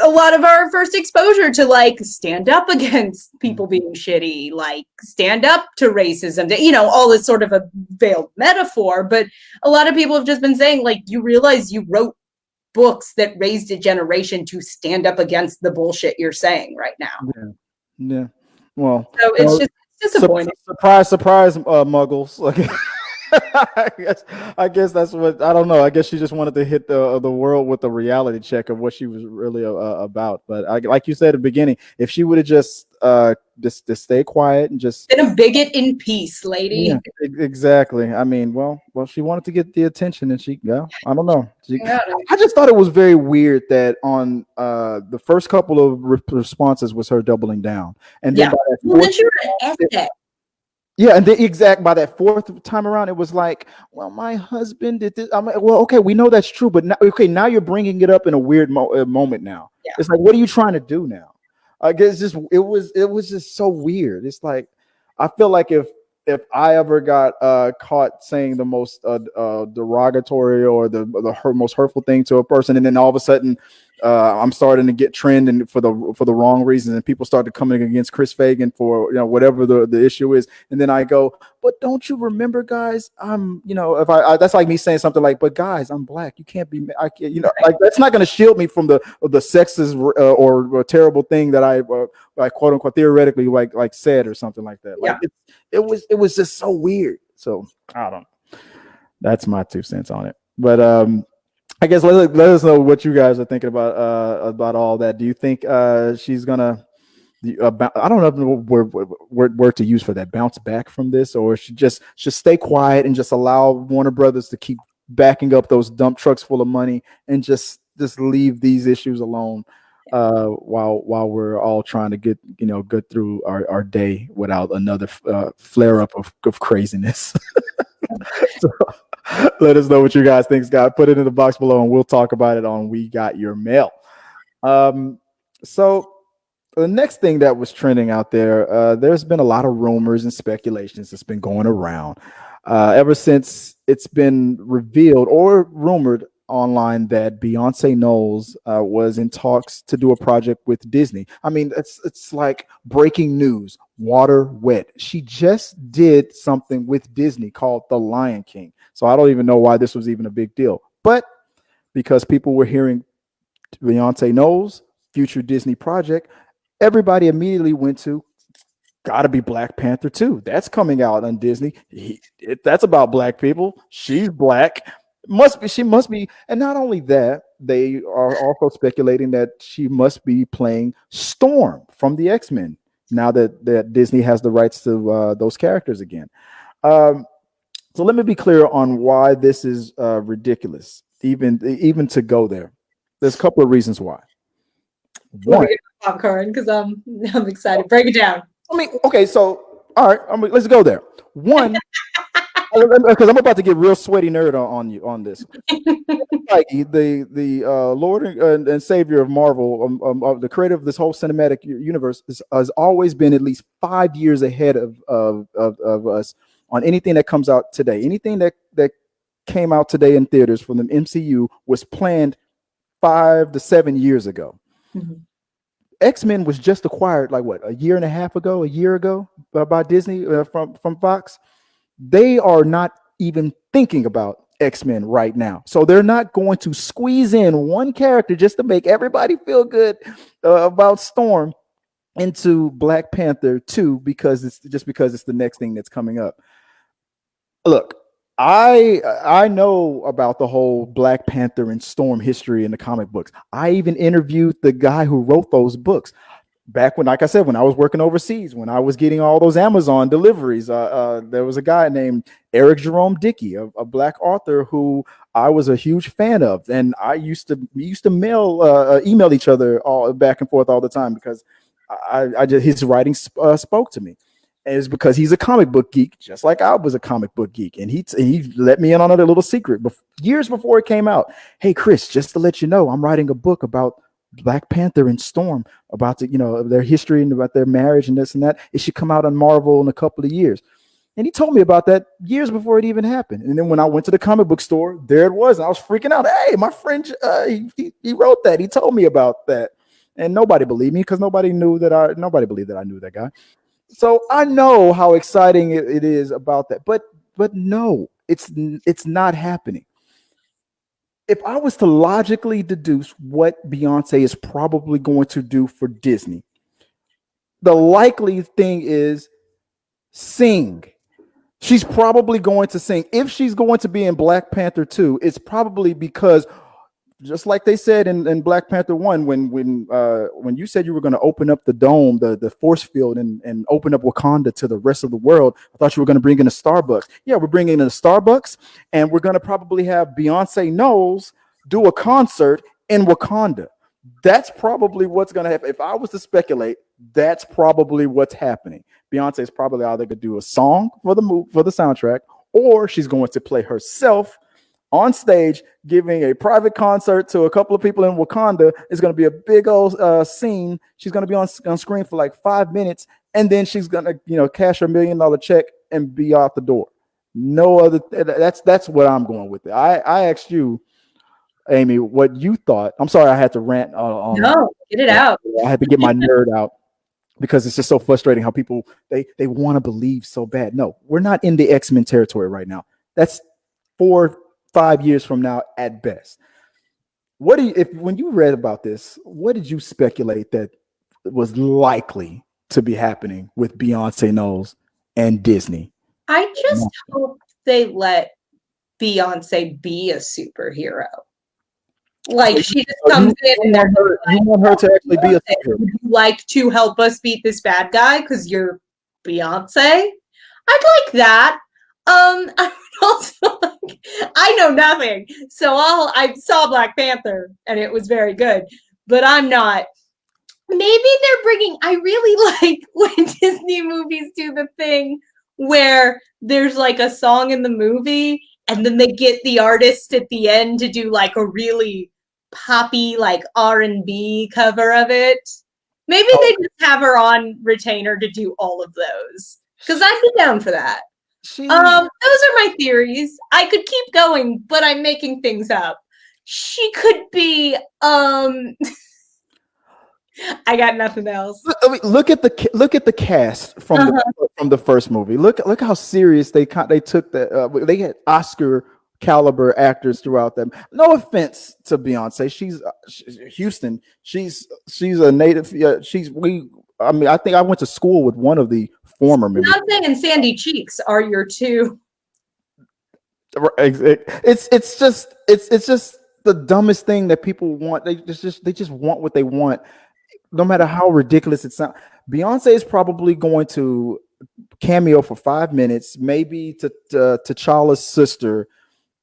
a lot of our first exposure to, like, stand up against people being shitty, like stand up to racism, you know, all this sort of a veiled metaphor. But a lot of people have just been saying, like, you realize you wrote books that raised a generation to stand up against the bullshit you're saying right now. Yeah. Well, so it's just disappointing. Surprise, muggles. Like, I guess that's what, I don't know. I guess she just wanted to hit the world with a reality check of what she was really about. But like you said at the beginning, if she would have just stay quiet and just been a bigot in peace, lady. Yeah, exactly. I mean, well, she wanted to get the attention, and I don't know. I just thought it was very weird that on the first couple of responses was her doubling down, and then then she wrote an essay. Yeah, and by that fourth time around, it was like, well, my husband did this. I'm like, well, okay, we know that's true, but now you're bringing it up in a weird moment now. Yeah. It's like, what are you trying to do now? I guess it was just so weird. It's like, I feel like if if I ever got caught saying the most derogatory or the most hurtful thing to a person, and then all of a sudden I'm starting to get trend and for the wrong reasons, and people started coming against Chris Fagan for whatever the issue is, and then I go, but don't you remember, guys? I'm if I that's like me saying something like, but guys, I'm black. You can't be I can't, like that's not going to shield me from the sexist or terrible thing that I like quote unquote theoretically like said or something like that. Like it was just so weird. So I don't know. That's my 2 cents on it. But I guess let us know what you guys are thinking about all that. Do you think she's gonna? I don't know what word to use for that. Bounce back from this, or she just stay quiet and just allow Warner Brothers to keep backing up those dump trucks full of money and just leave these issues alone while we're all trying to get through our day without another flare up of craziness. So, let us know what you guys think, Scott. Put it in the box below, and we'll talk about it on We Got Your Mail. So the next thing that was trending out there, there's been a lot of rumors and speculations that's been going around ever since it's been revealed or rumored online that Beyonce Knowles was in talks to do a project with Disney. I mean, it's like breaking news, water wet. She just did something with Disney called The Lion King. So I don't even know why this was even a big deal. But because people were hearing Beyonce Knowles, future Disney project, everybody immediately went to gotta be Black Panther 2. That's coming out on Disney. That's about black people. She's black. She must be. And not only that, they are also speculating that she must be playing Storm from the X-Men now that Disney has the rights to those characters again. So let me be clear on why this is ridiculous, even to go there. There's a couple of reasons why. One, popcorn because I'm excited. Break it down. I mean, okay, so all right, let's go there. One, because I'm about to get real sweaty nerd on you on this. Like the Lord and Savior of Marvel, the creator of this whole cinematic universe, has always been at least 5 years ahead of us on anything that comes out today. Anything that came out today in theaters from the MCU was planned 5 to 7 years ago. Mm-hmm. X-Men was just acquired like what, a year ago by Disney from Fox. They are not even thinking about X-Men right now. So they're not going to squeeze in one character just to make everybody feel good about Storm into Black Panther 2 because it's the next thing that's coming up. Look, I know about the whole Black Panther and Storm history in the comic books. I even interviewed the guy who wrote those books back when, like I said, when I was working overseas, when I was getting all those Amazon deliveries. There was a guy named Eric Jerome Dickey, a black author who I was a huge fan of, and we used to email each other all back and forth all the time because his writing spoke to me. And it's because he's a comic book geek, just like I was a comic book geek. And he let me in on a little secret years before it came out. Hey, Chris, just to let you know, I'm writing a book about Black Panther and Storm, about their history and about their marriage and this and that. It should come out on Marvel in a couple of years. And he told me about that years before it even happened. And then when I went to the comic book store, there it was. And I was freaking out. Hey, my friend, he wrote that. He told me about that. And nobody believed me because nobody believed that I knew that guy. So I know how exciting it is about that, but no, it's not happening. If I was to logically deduce what Beyonce is probably going to do for Disney, the likely thing is sing. She's probably going to sing. If she's going to be in Black Panther 2, it's probably because, just like they said in Black Panther 1, when you said you were going to open up the dome, the force field, and open up Wakanda to the rest of the world, I thought you were going to bring in a Starbucks. Yeah, we're bringing in a Starbucks, and we're going to probably have Beyonce Knowles do a concert in Wakanda. That's probably what's going to happen. If I was to speculate, that's probably what's happening. Beyonce is probably either going to do a song for the soundtrack, or she's going to play herself on stage, giving a private concert to a couple of people in Wakanda. It's going to be a big old scene. She's going to be on screen for like 5 minutes, and then she's going to, cash her $1 million check and be out the door. No other. That's what I'm going with it. I asked you, Amy, what you thought. I'm sorry, I had to rant on. No, get it out. I had to get my nerd out because it's just so frustrating how people they want to believe so bad. No, we're not in the X-Men territory right now. That's 4-5 years from now at best. What do you, if when you read about this, what did you speculate that was likely to be happening with Beyonce Knowles and Disney? I just hope they let Beyonce be a superhero. Like she just comes in and you want her to actually be a superhero. Would you like to help us beat this bad guy because you're Beyonce? I'd like that. I would also like, I know nothing, so I saw Black Panther and it was very good, but I'm not. Maybe they're bringing. I really like when Disney movies do the thing where there's like a song in the movie and then they get the artist at the end to do like a really poppy like R&B cover of it. Maybe they just have her on retainer to do all of those because I'd be down for that. Those are my theories. I could keep going, but I'm making things up. She could be I got nothing else. Look at the cast from the first movie. Look how serious they took that. They had Oscar caliber actors throughout them. No offense to Beyonce, she's Houston. She's a native. I think I went to school with one of the former members. Beyonce and Sandy Cheeks are your two. It's just the dumbest thing that people want. They just want what they want, no matter how ridiculous it sounds. Beyonce is probably going to cameo for 5 minutes. Maybe T'Challa's sister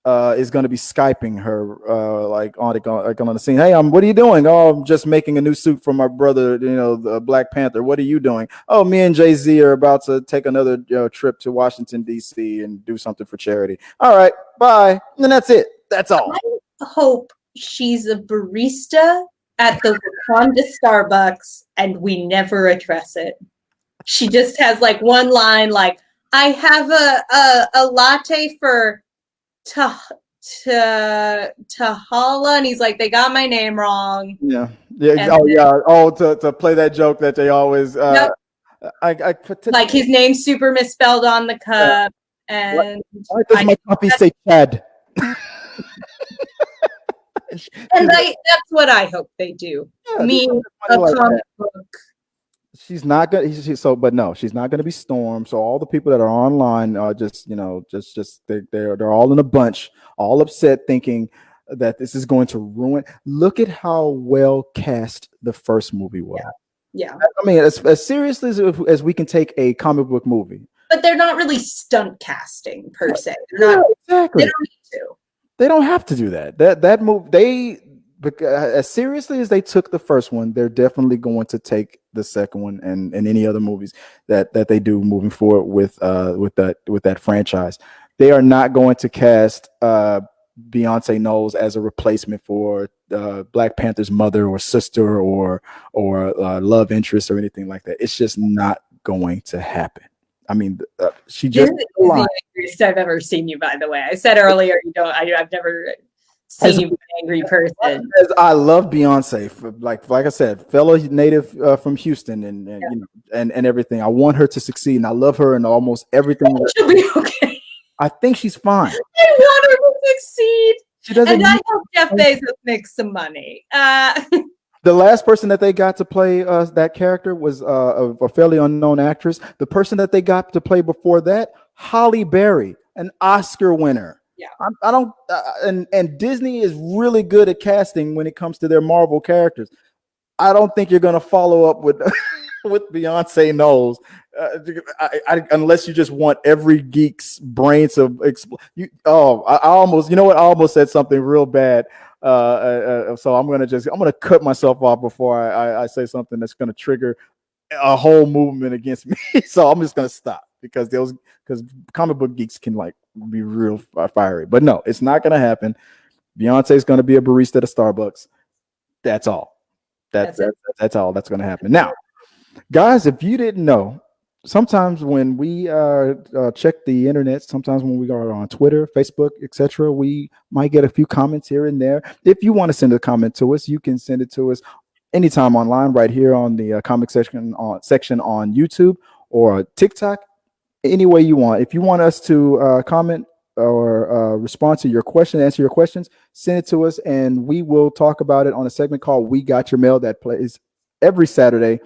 is going to be Skyping her on the scene. Hey, what are you doing? Oh, I'm just making a new suit for my brother, the Black Panther. What are you doing? Oh, me and Jay-Z are about to take another trip to Washington, D.C. and do something for charity. All right, bye. And that's it. That's all. I hope she's a barista at the Wakanda Starbucks and we never address it. She just has like one line like, I have a latte for Tahala, and he's like, they got my name wrong. Yeah. To play that joke that they always like his name's super misspelled on the cup. And why does my copy say Chad? And that's what I hope they do. A comic book. She's not gonna. She's not gonna be Storm. So all the people that are online are they're all in a bunch, all upset, thinking that this is going to ruin. Look at how well cast the first movie was. Yeah. I mean, as seriously as we can take a comic book movie, but they're not really stunt casting per se. They're not exactly. They don't need to. They don't have to do that. That move as seriously as they took the first one, they're definitely going to take the second one and any other movies that they do moving forward with that franchise. They are not going to cast Beyonce Knowles as a replacement for Black Panther's mother or sister or love interest or anything like that. It's just not going to happen. I mean, she just this is the angriest I've ever seen you. By the way, I said earlier I've never seen you be an angry person. I love Beyonce, like I said, fellow native from Houston, and everything. I want her to succeed, and I love her in almost everything. She'll be okay. I think she's fine. I want her to succeed. She doesn't. And I hope Jeff Bezos makes some money. The last person that they got to play that character was a fairly unknown actress. The person that they got to play before that, Halle Berry, an Oscar winner. Yeah, I don't. And Disney is really good at casting when it comes to their Marvel characters. I don't think you're going to follow up with with Beyonce Knowles, unless you just want every geek's brain to explode. I almost said something real bad. So I'm gonna cut myself off before I say something that's gonna trigger a whole movement against me. So I'm just gonna stop because comic book geeks can like be real fiery. But no, it's not gonna happen. Beyonce's gonna be a barista at a Starbucks. That's all. That's all that's gonna happen. Now, guys, if you didn't know, sometimes when we check the internet, sometimes when we go on Twitter, Facebook, etc., we might get a few comments here and there. If you want to send a comment to us, you can send it to us anytime online, right here on the comment section on YouTube or TikTok, any way you want. If you want us to comment or respond to your question, answer your questions, send it to us, and we will talk about it on a segment called "We Got Your Mail" that plays every Saturday,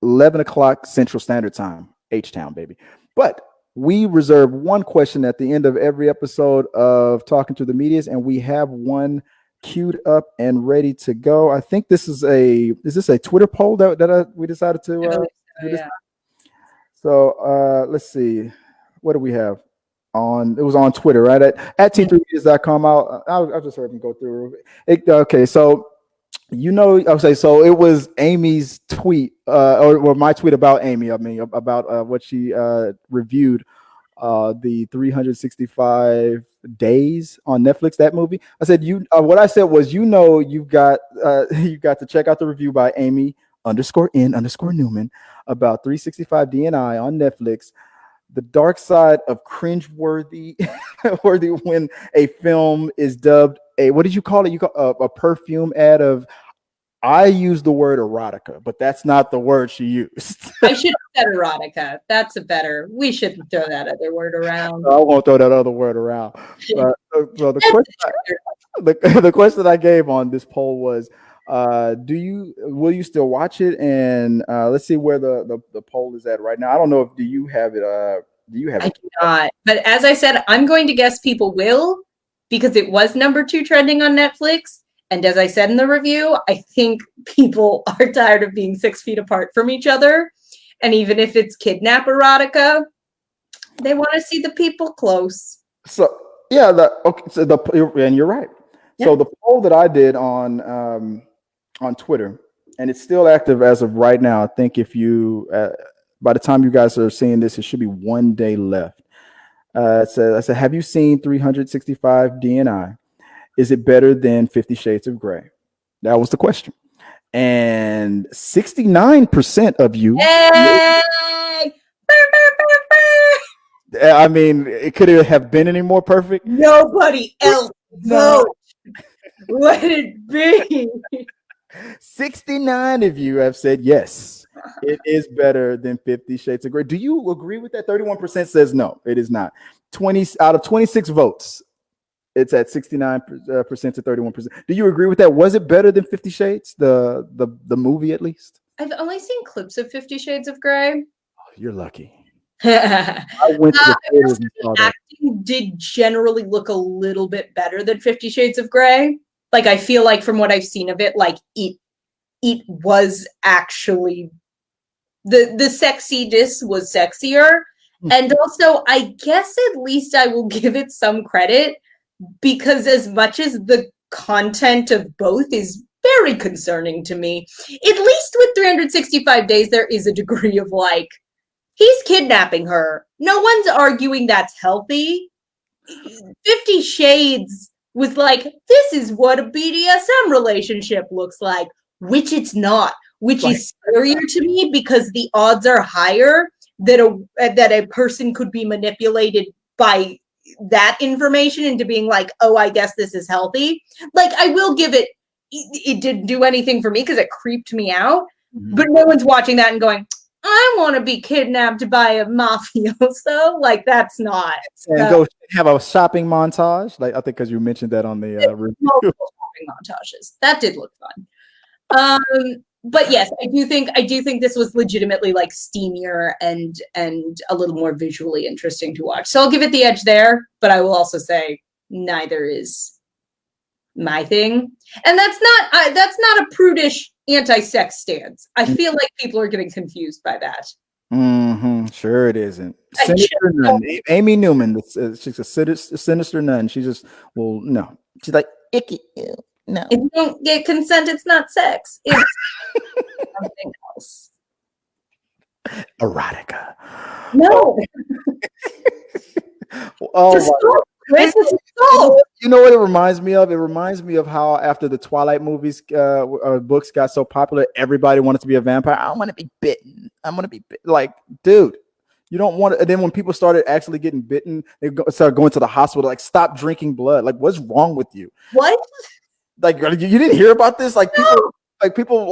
11 o'clock Central Standard Time, H-Town, baby. But we reserve one question at the end of every episode of Talking to the Medias, and we have one queued up and ready to go. I think is this a Twitter poll that we decided to do this? Yeah. So let's see. What do we have? It was on Twitter, right? At t3medias.com. I'll just hurry and go through it. Okay, so I'll say so. It was Amy's tweet, or my tweet about Amy. I mean, about what she reviewed the 365 days on Netflix. That movie. I said what I said was, you've got you got to check out the review by Amy_N_Newman about 365 DNI on Netflix. The dark side of cringeworthy worthy when a film is dubbed what did you call it? You call a perfume ad of. I used the word erotica, but that's not the word she used. I should have said erotica. That's we shouldn't throw that other word around. I won't throw that other word around. So the question I gave on this poll was, will you still watch it? And let's see where the poll is at right now. I don't know do you have it? I do not. But as I said, I'm going to guess people will, because it was number 2 trending on Netflix. And as I said in the review, I think people are tired of being 6 feet apart from each other. And even if it's kidnap erotica, they want to see the people close. So yeah, and you're right. Yeah. So the poll that I did on Twitter, and it's still active as of right now. I think if you by the time you guys are seeing this, it should be 1 day left. I said, have you seen 365 DNI? Is it better than 50 Shades of Grey? That was the question. And 69% of you. Hey! I mean, it could have been any more perfect. Nobody else vote. Let it be. 69 of you have said yes, it is better than 50 Shades of Grey. Do you agree with that? 31% says no, it is not. 20 out of 26 votes, it's at 69% to 31%. Do you agree with that? Was it better than 50 Shades, the movie at least? I've only seen clips of 50 Shades of Grey. Oh, you're lucky. I went to the theaters and saw that. Acting did generally look a little bit better than 50 Shades of Grey. Like, I feel like from what I've seen of it, like it was actually the sexiness was sexier. And also, I guess at least I will give it some credit, because as much as the content of both is very concerning to me, at least with 365 days, there is a degree of like, he's kidnapping her. No one's arguing that's healthy. 50 Shades was like, this is what a BDSM relationship looks like, which it's not, which is scarier to me, because the odds are higher that a person could be manipulated by that information into being like, oh, I guess this is healthy. Like, I will give it didn't do anything for me because it creeped me out. Mm-hmm. But no one's watching that and going, I want to be kidnapped by a mafioso. Like, that's not. And go have a shopping montage. Like, I think because you mentioned that on the review. Shopping montages. That did look fun. But yes, I do think this was legitimately like steamier and a little more visually interesting to watch. So I'll give it the edge there, but I will also say neither is my thing. And that's not a prudish anti-sex stance. I feel like people are getting confused by that. Mm-hmm. Sure it isn't. Sinister nun. Amy Newman, she's a sinister nun. She just, well, no. She's like, icky. Ew. No. If you don't get consent, it's not sex. It's something else. Erotica. No. You know what it reminds me of? It reminds me of how after the Twilight movies books got so popular, everybody wanted to be a vampire. I want to be bitten. I'm going to be like, dude, You don't want to. And then when people started actually getting bitten, started going to the hospital. Like, stop drinking blood. Like, what's wrong with you? What? Like, you didn't hear about this? Like, people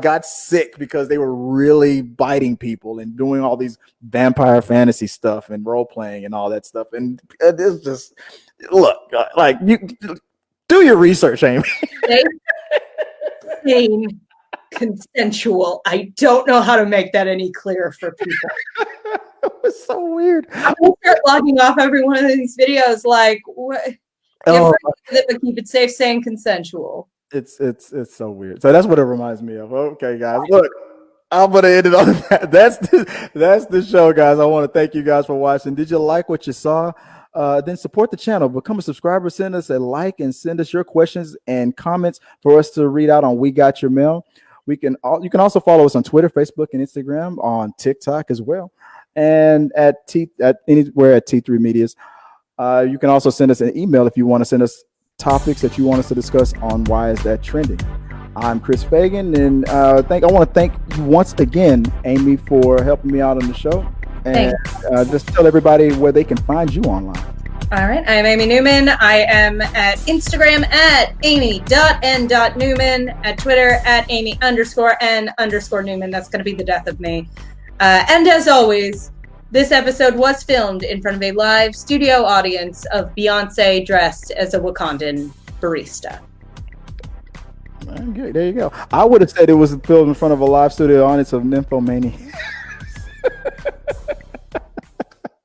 got sick because they were really biting people and doing all these vampire fantasy stuff and role playing and all that stuff. And it's just, look, like, you do your research, Amy. Same. Consensual. I don't know how to make that any clearer for people. It was so weird. I'm gonna start logging off every one of these videos. Like, what? But keep it safe, saying consensual. It's so weird. So that's what it reminds me of. Okay, guys, look, I'm gonna end it on that. That's the show, guys. I want to thank you guys for watching. Did you like what you saw? Then support the channel, become a subscriber, send us a like, and send us your questions and comments for us to read out on We Got Your Mail. You can also follow us on Twitter, Facebook, and Instagram, on TikTok as well, and at anywhere at T3 Medias. You can also send us an email if you want to send us topics that you want us to discuss on Why Is That Trending. I'm Chris Fagan, and I want to thank you once again, Amy, for helping me out on the show. And just tell everybody where they can find you online. All right. I'm Amy Newman. I am at Instagram at amy.n.newman, at Twitter at amy_n_Newman. That's going to be the death of me. And as always, this episode was filmed in front of a live studio audience of Beyonce dressed as a Wakandan barista. Okay, there you go. I would have said it was filmed in front of a live studio audience of nymphomaniacs.